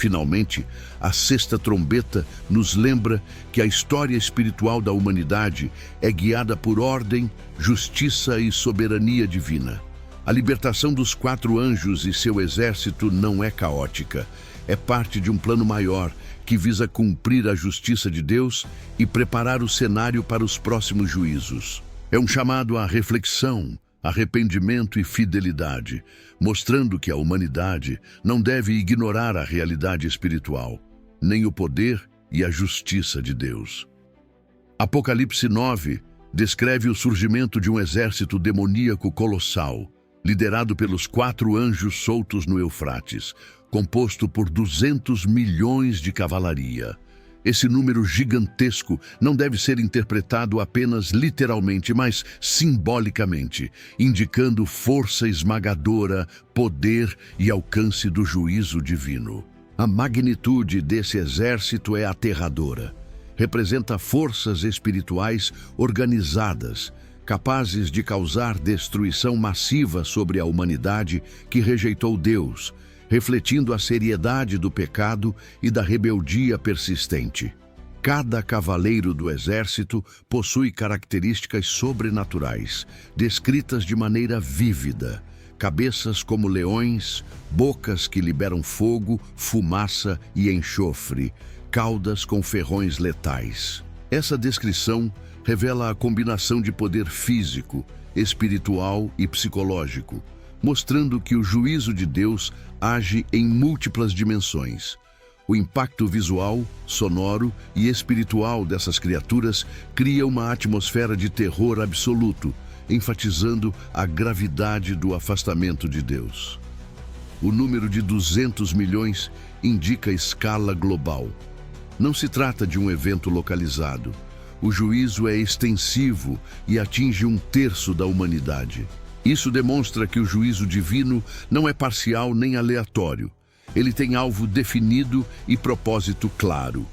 Finalmente, a sexta trombeta nos lembra que a história espiritual da humanidade é guiada por ordem, justiça e soberania divina. A libertação dos 4 anjos e seu exército não é caótica, é parte de um plano maior que visa cumprir a justiça de Deus e preparar o cenário para os próximos juízos. É um chamado à reflexão, arrependimento e fidelidade, mostrando que a humanidade não deve ignorar a realidade espiritual, nem o poder e a justiça de Deus. Apocalipse 9 descreve o surgimento de um exército demoníaco colossal, liderado pelos 4 anjos soltos no Eufrates, composto por 200 milhões de cavalaria. Esse número gigantesco não deve ser interpretado apenas literalmente, mas simbolicamente, indicando força esmagadora, poder e alcance do juízo divino. A magnitude desse exército é aterradora. Representa forças espirituais organizadas, capazes de causar destruição massiva sobre a humanidade que rejeitou Deus, refletindo a seriedade do pecado e da rebeldia persistente. Cada cavaleiro do exército possui características sobrenaturais, descritas de maneira vívida. Cabeças como leões, bocas que liberam fogo, fumaça e enxofre, caudas com ferrões letais. Essa descrição revela a combinação de poder físico, espiritual e psicológico, mostrando que o juízo de Deus age em múltiplas dimensões. O impacto visual, sonoro e espiritual dessas criaturas cria uma atmosfera de terror absoluto, enfatizando a gravidade do afastamento de Deus. O número de 200 milhões indica escala global. Não se trata de um evento localizado. O juízo é extensivo e atinge 1/3 da humanidade. Isso demonstra que o juízo divino não é parcial nem aleatório. Ele tem alvo definido e propósito claro.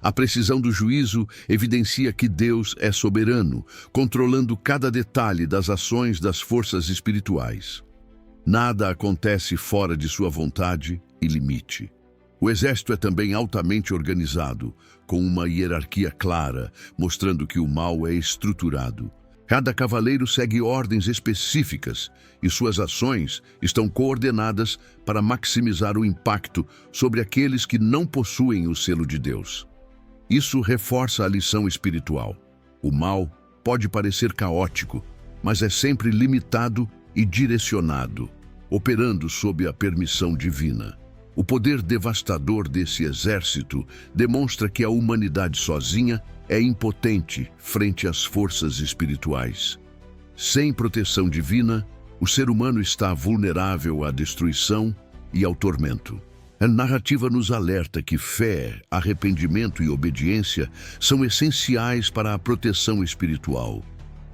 A precisão do juízo evidencia que Deus é soberano, controlando cada detalhe das ações das forças espirituais. Nada acontece fora de sua vontade e limite. O exército é também altamente organizado, com uma hierarquia clara, mostrando que o mal é estruturado. Cada cavaleiro segue ordens específicas e suas ações estão coordenadas para maximizar o impacto sobre aqueles que não possuem o selo de Deus. Isso reforça a lição espiritual. O mal pode parecer caótico, mas é sempre limitado e direcionado, operando sob a permissão divina. O poder devastador desse exército demonstra que a humanidade sozinha é impotente frente às forças espirituais. Sem proteção divina, o ser humano está vulnerável à destruição e ao tormento. A narrativa nos alerta que fé, arrependimento e obediência são essenciais para a proteção espiritual.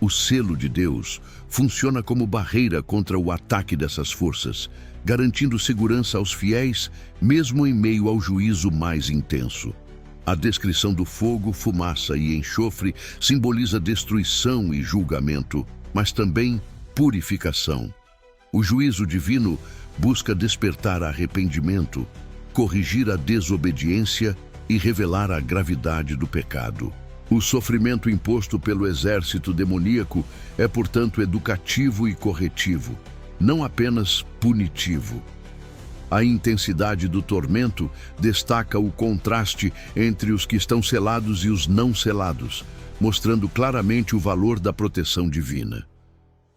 O selo de Deus funciona como barreira contra o ataque dessas forças, garantindo segurança aos fiéis, mesmo em meio ao juízo mais intenso. A descrição do fogo, fumaça e enxofre simboliza destruição e julgamento, mas também purificação. O juízo divino busca despertar arrependimento, corrigir a desobediência e revelar a gravidade do pecado. O sofrimento imposto pelo exército demoníaco é, portanto, educativo e corretivo, não apenas punitivo. A intensidade do tormento destaca o contraste entre os que estão selados e os não selados, mostrando claramente o valor da proteção divina.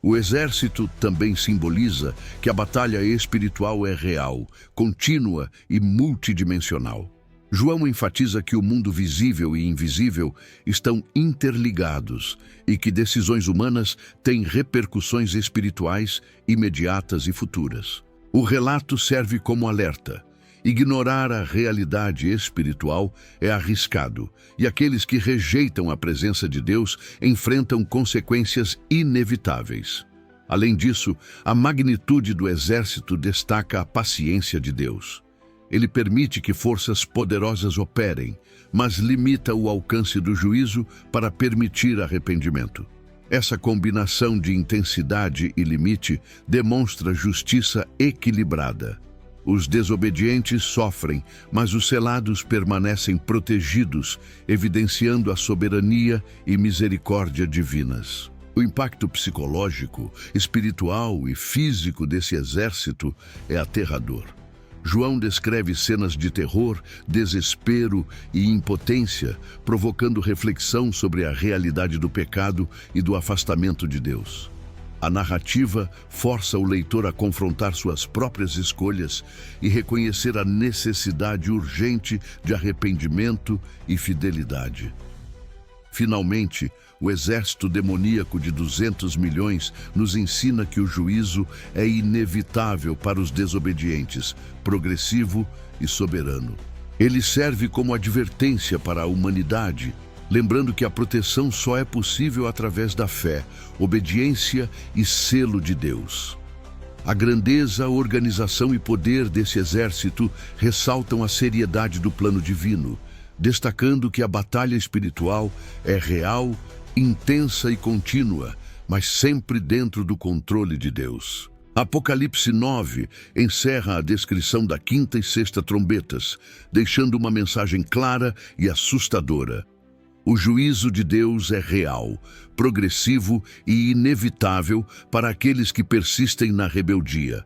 O exército também simboliza que a batalha espiritual é real, contínua e multidimensional. João enfatiza que o mundo visível e invisível estão interligados e que decisões humanas têm repercussões espirituais imediatas e futuras. O relato serve como alerta. Ignorar a realidade espiritual é arriscado, e aqueles que rejeitam a presença de Deus enfrentam consequências inevitáveis. Além disso, a magnitude do exército destaca a paciência de Deus. Ele permite que forças poderosas operem, mas limita o alcance do juízo para permitir arrependimento. Essa combinação de intensidade e limite demonstra justiça equilibrada. Os desobedientes sofrem, mas os selados permanecem protegidos, evidenciando a soberania e misericórdia divinas. O impacto psicológico, espiritual e físico desse exército é aterrador. João descreve cenas de terror, desespero e impotência, provocando reflexão sobre a realidade do pecado e do afastamento de Deus. A narrativa força o leitor a confrontar suas próprias escolhas e reconhecer a necessidade urgente de arrependimento e fidelidade. Finalmente, o exército demoníaco de 200 milhões nos ensina que o juízo é inevitável para os desobedientes, progressivo e soberano. Ele serve como advertência para a humanidade, lembrando que a proteção só é possível através da fé, obediência e selo de Deus. A grandeza, organização e poder desse exército ressaltam a seriedade do plano divino, destacando que a batalha espiritual é real, intensa e contínua, mas sempre dentro do controle de Deus. Apocalipse 9 encerra a descrição da quinta e sexta trombetas, deixando uma mensagem clara e assustadora. O juízo de Deus é real, progressivo e inevitável para aqueles que persistem na rebeldia.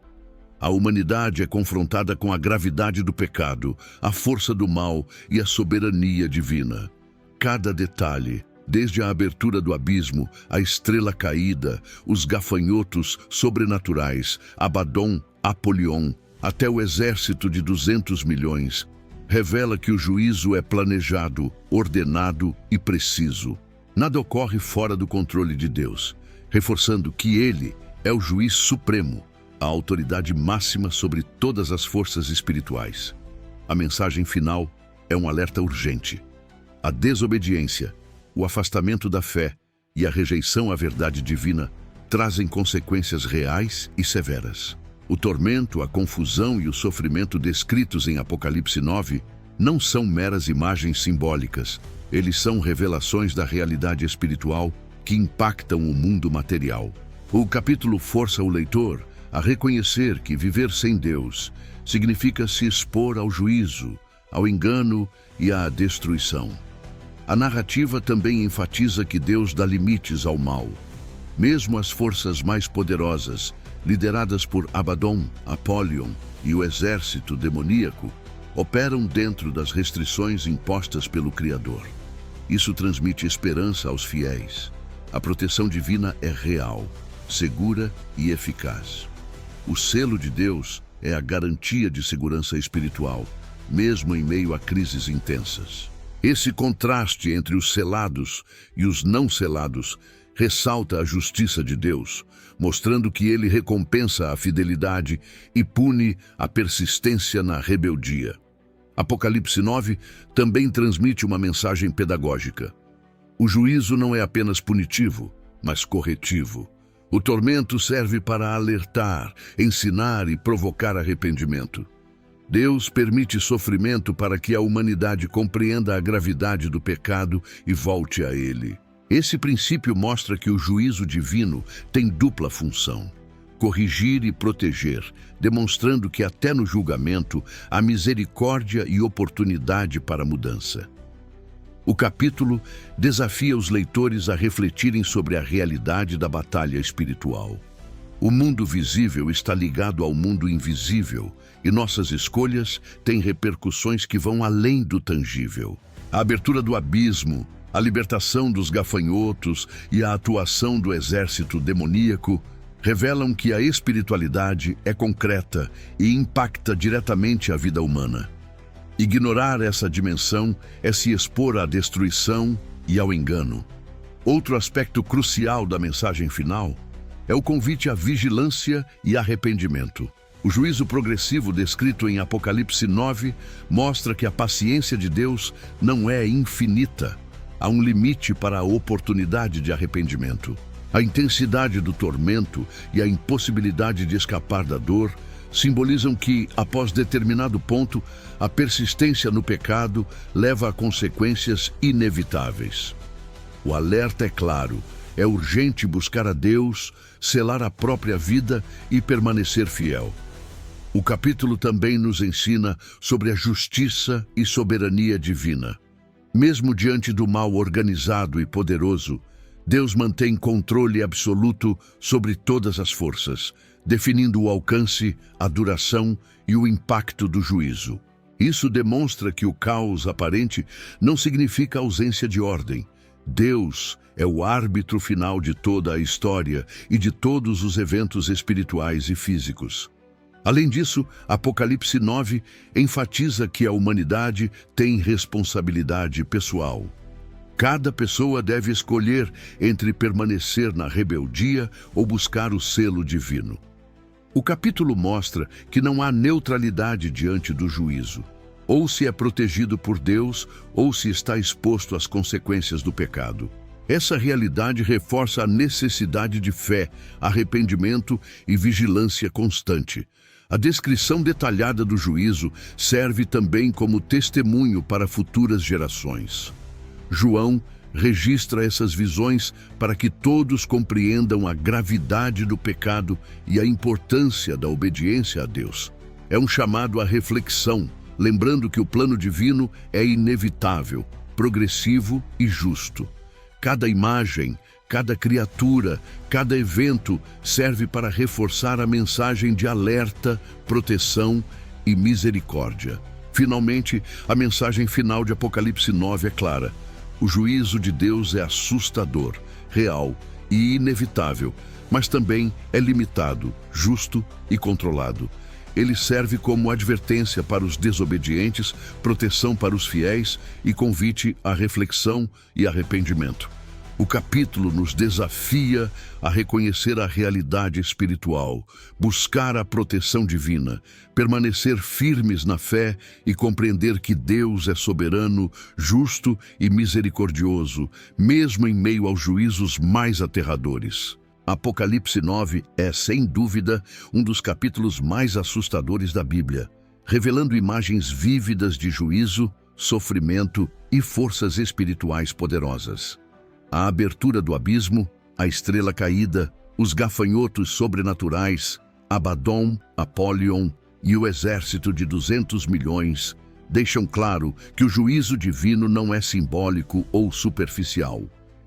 A humanidade é confrontada com a gravidade do pecado, a força do mal e a soberania divina. Cada detalhe, desde a abertura do abismo, a estrela caída, os gafanhotos sobrenaturais, Abaddon, Apolion, até o exército de 200 milhões, revela que o juízo é planejado, ordenado e preciso. Nada ocorre fora do controle de Deus, reforçando que Ele é o juiz supremo, a autoridade máxima sobre todas as forças espirituais. A mensagem final é um alerta urgente. A desobediência, o afastamento da fé e a rejeição à verdade divina trazem consequências reais e severas. O tormento, a confusão e o sofrimento descritos em Apocalipse 9 não são meras imagens simbólicas, eles são revelações da realidade espiritual que impactam o mundo material. O capítulo força o leitor a reconhecer que viver sem Deus significa se expor ao juízo, ao engano e à destruição. A narrativa também enfatiza que Deus dá limites ao mal. Mesmo as forças mais poderosas, lideradas por Abaddon, Apolion e o exército demoníaco, operam dentro das restrições impostas pelo Criador. Isso transmite esperança aos fiéis. A proteção divina é real, segura e eficaz. O selo de Deus é a garantia de segurança espiritual, mesmo em meio a crises intensas. Esse contraste entre os selados e os não selados ressalta a justiça de Deus, mostrando que Ele recompensa a fidelidade e pune a persistência na rebeldia. Apocalipse 9 também transmite uma mensagem pedagógica. O juízo não é apenas punitivo, mas corretivo. O tormento serve para alertar, ensinar e provocar arrependimento. Deus permite sofrimento para que a humanidade compreenda a gravidade do pecado e volte a Ele. Esse princípio mostra que o juízo divino tem dupla função: corrigir e proteger, demonstrando que até no julgamento há misericórdia e oportunidade para a mudança. O capítulo desafia os leitores a refletirem sobre a realidade da batalha espiritual. O mundo visível está ligado ao mundo invisível e nossas escolhas têm repercussões que vão além do tangível. A abertura do abismo, a libertação dos gafanhotos e a atuação do exército demoníaco revelam que a espiritualidade é concreta e impacta diretamente a vida humana. Ignorar essa dimensão é se expor à destruição e ao engano. Outro aspecto crucial da mensagem final é o convite à vigilância e arrependimento. O juízo progressivo descrito em Apocalipse 9 mostra que a paciência de Deus não é infinita. Há um limite para a oportunidade de arrependimento. A intensidade do tormento e a impossibilidade de escapar da dor simbolizam que, após determinado ponto, a persistência no pecado leva a consequências inevitáveis. O alerta é claro: é urgente buscar a Deus, selar a própria vida e permanecer fiel. O capítulo também nos ensina sobre a justiça e soberania divina. Mesmo diante do mal organizado e poderoso, Deus mantém controle absoluto sobre todas as forças, definindo o alcance, a duração e o impacto do juízo. Isso demonstra que o caos aparente não significa ausência de ordem. Deus é o árbitro final de toda a história e de todos os eventos espirituais e físicos. Além disso, Apocalipse 9 enfatiza que a humanidade tem responsabilidade pessoal. Cada pessoa deve escolher entre permanecer na rebeldia ou buscar o selo divino. O capítulo mostra que não há neutralidade diante do juízo. Ou se é protegido por Deus, ou se está exposto às consequências do pecado. Essa realidade reforça a necessidade de fé, arrependimento e vigilância constante. A descrição detalhada do juízo serve também como testemunho para futuras gerações. João registra essas visões para que todos compreendam a gravidade do pecado e a importância da obediência a Deus. É um chamado à reflexão, lembrando que o plano divino é inevitável, progressivo e justo. Cada imagem, cada criatura, cada evento serve para reforçar a mensagem de alerta, proteção e misericórdia. Finalmente, a mensagem final de Apocalipse 9 é clara. O juízo de Deus é assustador, real e inevitável, mas também é limitado, justo e controlado. Ele serve como advertência para os desobedientes, proteção para os fiéis e convite à reflexão e arrependimento. O capítulo nos desafia a reconhecer a realidade espiritual, buscar a proteção divina, permanecer firmes na fé e compreender que Deus é soberano, justo e misericordioso, mesmo em meio aos juízos mais aterradores. Apocalipse 9 é, sem dúvida, um dos capítulos mais assustadores da Bíblia, revelando imagens vívidas de juízo, sofrimento e forças espirituais poderosas. A abertura do abismo, a estrela caída, os gafanhotos sobrenaturais, Abaddon, Apollyon e o exército de 200 milhões deixam claro que o juízo divino não é simbólico ou superficial.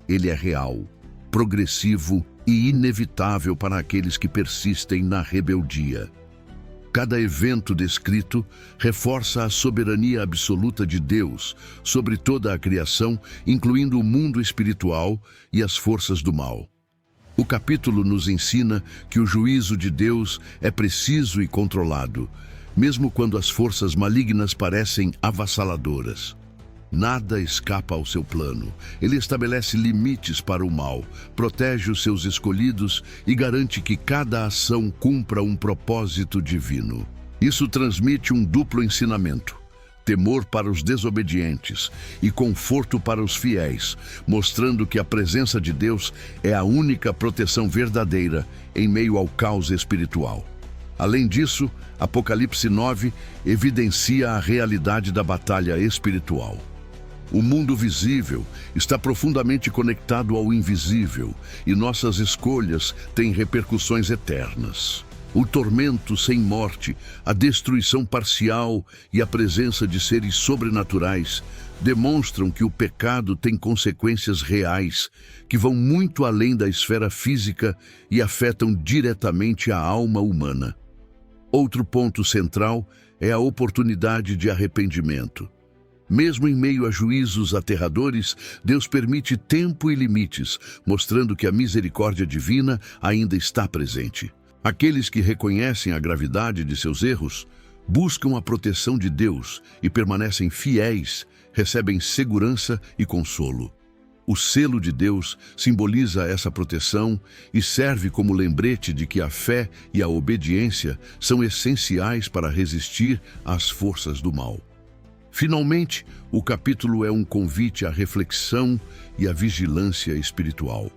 Ele é real, progressivo e inevitável para aqueles que persistem na rebeldia. Cada evento descrito reforça a soberania absoluta de Deus sobre toda a criação, incluindo o mundo espiritual e as forças do mal. O capítulo nos ensina que o juízo de Deus é preciso e controlado, mesmo quando as forças malignas parecem avassaladoras. Nada escapa ao seu plano. Ele estabelece limites para o mal, protege os seus escolhidos e garante que cada ação cumpra um propósito divino. Isso transmite um duplo ensinamento: temor para os desobedientes e conforto para os fiéis, mostrando que a presença de Deus é a única proteção verdadeira em meio ao caos espiritual. Além disso, Apocalipse 9 evidencia a realidade da batalha espiritual. O mundo visível está profundamente conectado ao invisível e nossas escolhas têm repercussões eternas. O tormento sem morte, a destruição parcial e a presença de seres sobrenaturais demonstram que o pecado tem consequências reais que vão muito além da esfera física e afetam diretamente a alma humana. Outro ponto central é a oportunidade de arrependimento. Mesmo em meio a juízos aterradores, Deus permite tempo e limites, mostrando que a misericórdia divina ainda está presente. Aqueles que reconhecem a gravidade de seus erros, buscam a proteção de Deus e permanecem fiéis, recebem segurança e consolo. O selo de Deus simboliza essa proteção e serve como lembrete de que a fé e a obediência são essenciais para resistir às forças do mal. Finalmente, o capítulo é um convite à reflexão e à vigilância espiritual.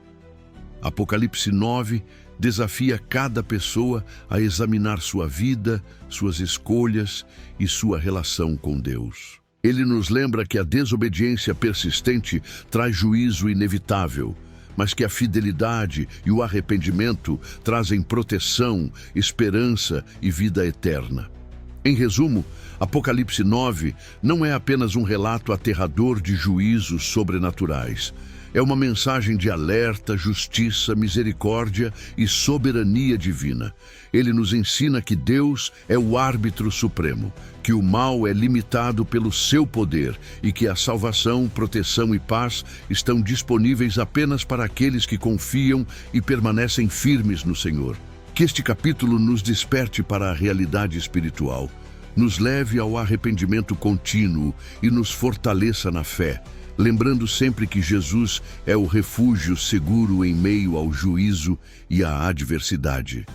Apocalipse 9 desafia cada pessoa a examinar sua vida, suas escolhas e sua relação com Deus. Ele nos lembra que a desobediência persistente traz juízo inevitável, mas que a fidelidade e o arrependimento trazem proteção, esperança e vida eterna. Em resumo, Apocalipse 9 não é apenas um relato aterrador de juízos sobrenaturais. É uma mensagem de alerta, justiça, misericórdia e soberania divina. Ele nos ensina que Deus é o árbitro supremo, que o mal é limitado pelo seu poder e que a salvação, proteção e paz estão disponíveis apenas para aqueles que confiam e permanecem firmes no Senhor. Que este capítulo nos desperte para a realidade espiritual, nos leve ao arrependimento contínuo e nos fortaleça na fé, lembrando sempre que Jesus é o refúgio seguro em meio ao juízo e à adversidade.